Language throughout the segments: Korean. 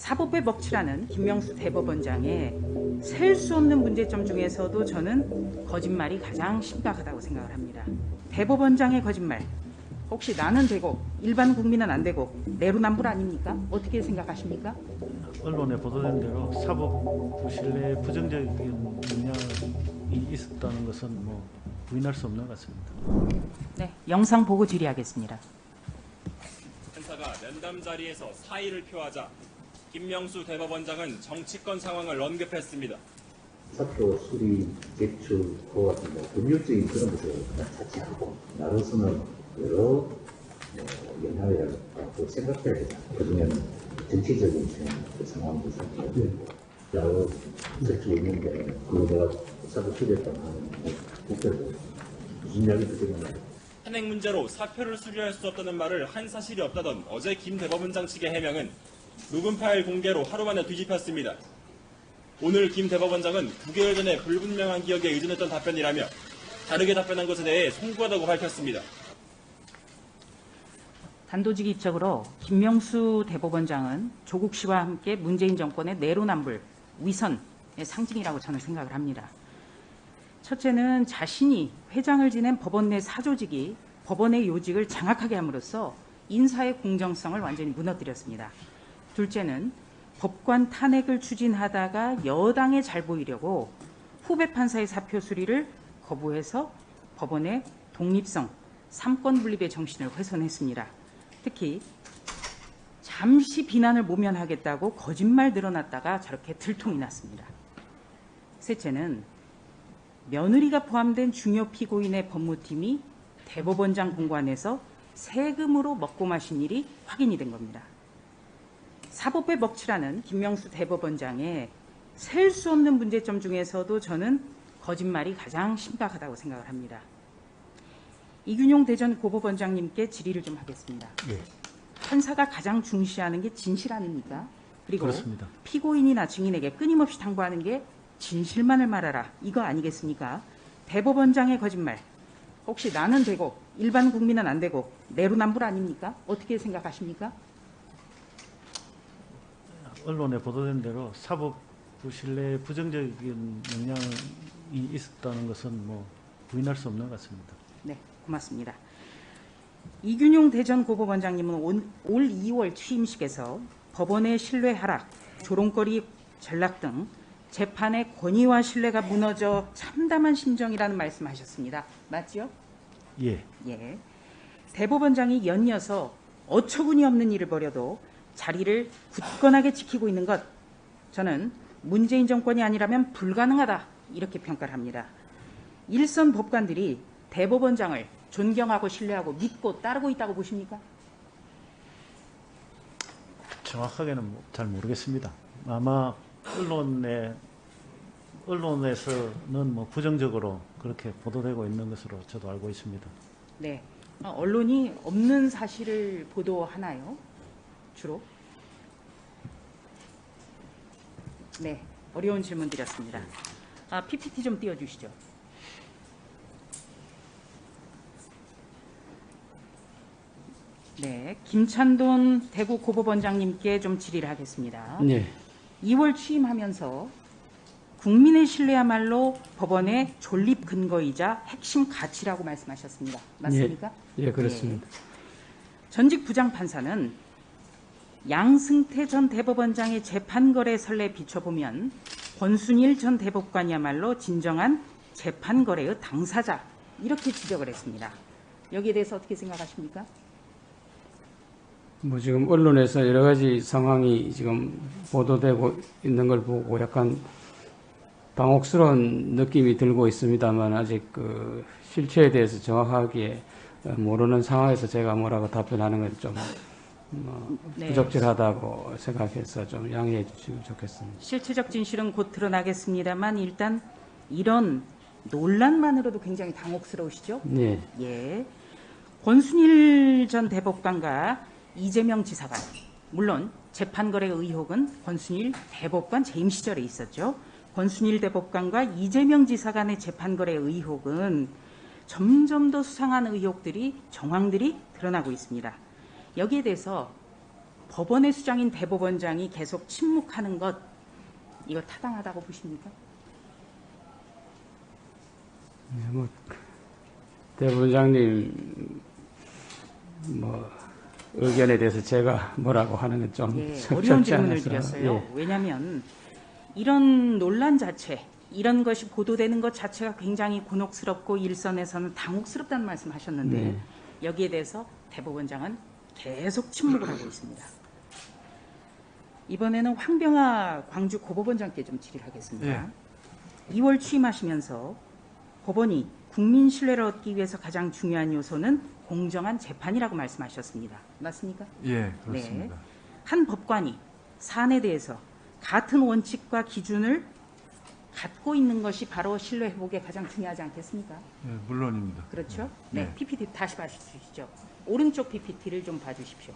사법부의 먹칠하는 김명수 대법원장의 셀 수 없는 문제점 중에서도 저는 거짓말이 가장 심각하다고 생각을 합니다. 대법원장의 거짓말, 혹시 나는 되고 일반 국민은 안 되고 내로남불 아닙니까? 어떻게 생각하십니까? 언론에 보도된 대로 사법부 신뢰에 부정적인 영향이 있었다는 것은 뭐 부인할 수 없는 것 같습니다. 네, 영상 보고 질의하겠습니다. 판사가 면담 자리에서 사의를 표하자 김명수 대법원장은 정치권 상황을 언급했습니다. 사표 수리 제출 그와 같은 법률적인 그런 것을 자체하고 나로서는 여러 영향을 갖고 생각해야 되잖아요. 그중에는 정치적인 상황도 생각해야 되고 여러 제출이 있는데 그거 내가 사표 수리했다고 하는 목표도 무슨 이야기도 되겠나요? 탄핵 문제로 사표를 수리할 수 없다는 말을 한 사실이 없다던 어제 김 대법원장 측의 해명은 녹음 파일 공개로 하루 만에 뒤집혔습니다. 오늘 김 대법원장은 9개월 전에 불분명한 기억에 의존했던 답변이라며 다르게 답변한 것에 대해 송구하다고 밝혔습니다. 단도직입적으로 김명수 대법원장은 조국 씨와 함께 문재인 정권의 내로남불, 위선의 상징이라고 저는 생각을 합니다. 첫째는 자신이 회장을 지낸 법원 내 사조직이 법원의 요직을 장악하게 함으로써 인사의 공정성을 완전히 무너뜨렸습니다. 둘째는 법관 탄핵을 추진하다가 여당에 잘 보이려고 후배 판사의 사표 수리를 거부해서 법원의 독립성, 삼권 분립의 정신을 훼손했습니다. 특히 잠시 비난을 모면하겠다고 거짓말 늘어났다가 저렇게 들통이 났습니다. 셋째는 며느리가 포함된 중요 피고인의 법무팀이 대법원장 공관에서 세금으로 먹고 마신 일이 확인이 된 겁니다. 사법부에 먹칠하는 김명수 대법원장의 셀 수 없는 문제점 중에서도 저는 거짓말이 가장 심각하다고 생각을 합니다. 이균용 대전 고법원장님께 질의를 좀 하겠습니다. 예. 판사가 가장 중시하는 게 진실 아닙니까? 그리고 그렇습니다. 피고인이나 증인에게 끊임없이 당부하는 게 진실만을 말하라, 이거 아니겠습니까? 대법원장의 거짓말, 혹시 나는 되고 일반 국민은 안 되고 내로남불 아닙니까? 어떻게 생각하십니까? 언론에 보도된 대로 사법부 신뢰에 부정적인 영향이 있었다는 것은 뭐 부인할 수 없는 것 같습니다. 네, 고맙습니다. 이균용 대전 고법원장님은 올 2월 취임식에서 법원의 신뢰 하락, 조롱거리 전락 등 재판의 권위와 신뢰가 무너져 참담한 심정이라는 말씀하셨습니다. 맞죠? 예. 예. 대법원장이 연이어서 어처구니 없는 일을 벌여도 자리를 굳건하게 지키고 있는 것, 저는 문재인 정권이 아니라면 불가능하다, 이렇게 평가를 합니다. 일선 법관들이 대법원장을 존경하고 신뢰하고 믿고 따르고 있다고 보십니까? 정확하게는 잘 모르겠습니다. 아마 언론에서는 뭐 부정적으로 그렇게 보도되고 있는 것으로 저도 알고 있습니다. 네. 언론이 없는 사실을 보도하나요? 주로? 네. 어려운 질문 드렸습니다. PPT 좀 띄워주시죠. 네. 김찬돈 대구 고법원장님께 좀 질의를 하겠습니다. 네. 2월 취임하면서 국민의 신뢰야말로 법원의 존립 근거이자 핵심 가치라고 말씀하셨습니다. 맞습니까? 예, 그렇습니다. 전직 부장판사는 양승태 전 대법원장의 재판거래 선례에 비춰보면 권순일 전 대법관이야말로 진정한 재판거래의 당사자, 이렇게 지적을 했습니다. 여기에 대해서 어떻게 생각하십니까? 뭐 지금 언론에서 여러 가지 상황이 지금 보도되고 있는 걸 보고 약간 당혹스러운 느낌이 들고 있습니다만 아직 그 실체에 대해서 정확하게 모르는 상황에서 제가 뭐라고 답변하는 건 좀 네. 부적절하다고 생각해서 좀 양해해 주시면 좋겠습니다. 실체적 진실은 곧 드러나겠습니다만 일단 이런 논란만으로도 굉장히 당혹스러우시죠? 네. 예. 권순일 전 대법관과 이재명 지사관, 물론 재판거래 의혹은 권순일 대법관 재임 시절에 있었죠. 권순일 대법관과 이재명 지사 간의 재판거래 의혹은 점점 더 수상한 의혹들이, 정황들이 드러나고 있습니다. 여기에 대해서 법원의 수장인 대법원장이 계속 침묵하는 것, 이거 타당하다고 보십니까? 네, 뭐 대법원장님 의견에 대해서 제가 뭐라고 하는 건 좀 예, 적절치 어려운 질문을 않아서. 드렸어요. 예. 왜냐하면 이런 논란 자체, 이런 것이 보도되는 것 자체가 굉장히 곤혹스럽고 일선에서는 당혹스럽다는 말씀하셨는데 네. 여기에 대해서 대법원장은 계속 침묵을 하고 있습니다. 이번에는 황병아 광주 고법원장께 좀 질의하겠습니다. 2월 취임하시면서 법원이 국민 신뢰를 얻기 위해서 가장 중요한 요소는 공정한 재판이라고 말씀하셨습니다. 맞습니까? 예, 그렇습니다. 네. 한 법관이 사안에 대해서 같은 원칙과 기준을 갖고 있는 것이 바로 신뢰 회복에 가장 중요하지 않겠습니까? 예, 물론입니다. 그렇죠? 네. 네. PPT 다시 봐주시죠. 오른쪽 PPT를 좀 봐주십시오.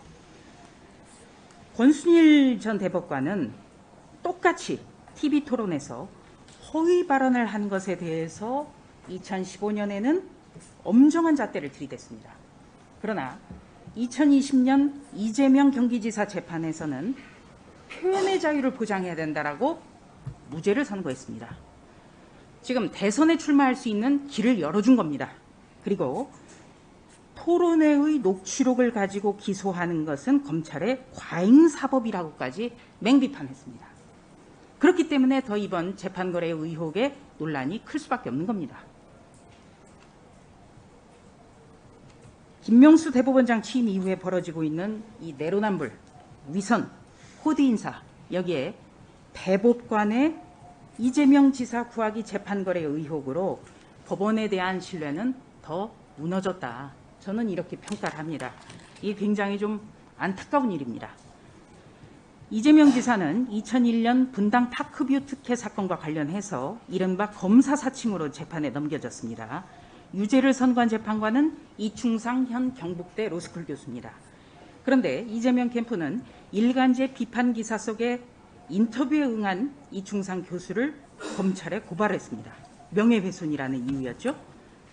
권순일 전 대법관은 똑같이 TV 토론에서 허위 발언을 한 것에 대해서 2015년에는 엄정한 잣대를 들이댔습니다. 그러나 2020년 이재명 경기지사 재판에서는 표현의 자유를 보장해야 된다라고 무죄를 선고했습니다. 지금 대선에 출마할 수 있는 길을 열어준 겁니다. 그리고 토론회의 녹취록을 가지고 기소하는 것은 검찰의 과잉사법이라고까지 맹비판했습니다. 그렇기 때문에 더 이번 재판거래 의혹의 논란이 클 수밖에 없는 겁니다. 김명수 대법원장 취임 이후에 벌어지고 있는 이 내로남불, 위선, 호드 인사, 여기에 대법관의 이재명 지사 구하기 재판거래 의혹으로 법원에 대한 신뢰는 더 무너졌다. 저는 이렇게 평가를 합니다. 이게 굉장히 좀 안타까운 일입니다. 이재명 지사는 2001년 분당 파크뷰 특혜 사건과 관련해서 이른바 검사 사칭으로 재판에 넘겨졌습니다. 유죄를 선고한 재판관은 이충상 현 경북대 로스쿨 교수입니다. 그런데 이재명 캠프는 일간지 비판 기사 속에 인터뷰에 응한 이충상 교수를 검찰에 고발했습니다. 명예훼손이라는 이유였죠.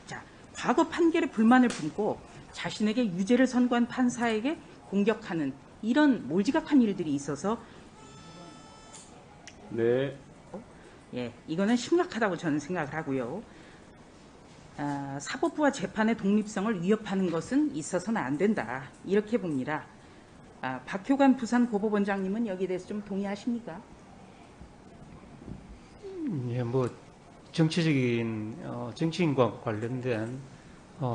자, 과거 판결에 불만을 품고 자신에게 유죄를 선고한 판사에게 공격하는 이런 몰지각한 일들이 있어서 네. 예, 이거는 심각하다고 저는 생각을 하고요. 사법부와 재판의 독립성을 위협하는 것은 있어서는 안 된다. 이렇게 봅니다. 박효관 부산 고법원장님은 여기에 대해서 좀 동의하십니까? 예, 뭐 정치적인 정치인과 관련된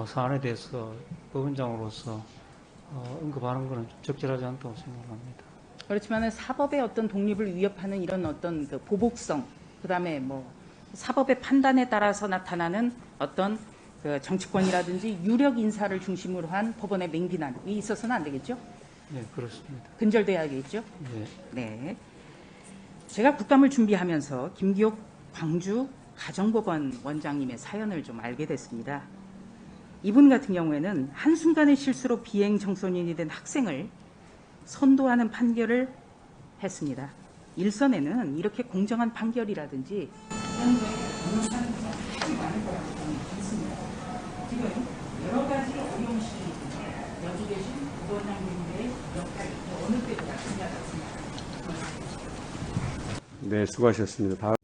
사안에 대해서 법원장으로서 언급하는 것은 좀 적절하지 않다고 생각합니다. 그렇지만 사법의 어떤 독립을 위협하는 이런 어떤 그 보복성, 그다음에 뭐 사법의 판단에 따라서 나타나는 어떤 그 정치권이라든지 유력 인사를 중심으로 한 법원의 맹비난이 있어서는 안 되겠죠? 네, 그렇습니다. 근절돼야겠죠? 예. 네. 제가 국감을 준비하면서 김기옥 광주 가정법원 원장님의 사연을 좀 알게 됐습니다. 이분 같은 경우에는 한순간의 실수로 비행 청소년이 된 학생을 선도하는 판결을 했습니다. 일선에는 이렇게 공정한 판결이라든지 이런 거에 공정한 것이 아주 많을 거라고 저는 믿습니다. 지금 여러 가지 어려운 시기에 여기 계신 부원장님의 역할이 어느 때보다 중요하다고 생각합니다. 네, 수고하셨습니다.